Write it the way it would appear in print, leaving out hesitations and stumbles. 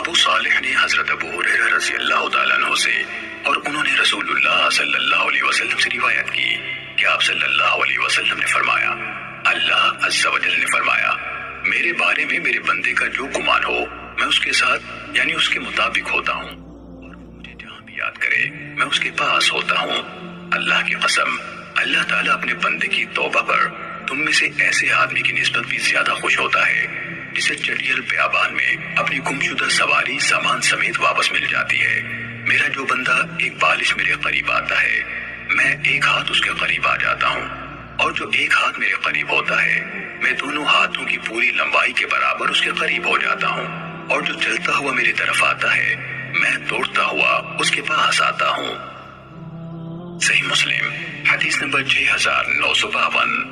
ابو صالح نے حضرت ابو ہریرہ رضی اللہ تعالیٰ عنہ سے اور انہوں نے رسول اللہ صلی اللہ علیہ وسلم سے روایت کی کہ آپ صلی اللہ علیہ وسلم نے فرمایا، اللہ عز و جل نے فرمایا، میرے بارے میں میرے بندے کا جو گمان ہو میں اس کے ساتھ یعنی اس کے مطابق ہوتا ہوں، اور مجھے جہاں بھی یاد کرے میں اس کے پاس ہوتا ہوں۔ اللہ کی قسم، اللہ تعالیٰ اپنے بندے کی توبہ پر تم میں سے ایسے آدمی کی نسبت بھی زیادہ خوش ہوتا ہے جسے چٹیل بیابان میں اپنی گمشدہ سواری سامان سمیت واپس مل جاتی ہے۔ میرا جو بندہ ایک بالش میرے قریب آتا ہے میں ایک ہاتھ اس کے قریب آ جاتا ہوں، اور جو ایک ہاتھ میرے قریب ہوتا ہے میں دونوں ہاتھوں کی پوری لمبائی کے برابر اس کے قریب ہو جاتا ہوں، اور جو چلتا ہوا میری طرف آتا ہے میں دوڑتا ہوا اس کے پاس آتا ہوں۔ صحیح مسلم حدیث نمبر 6952۔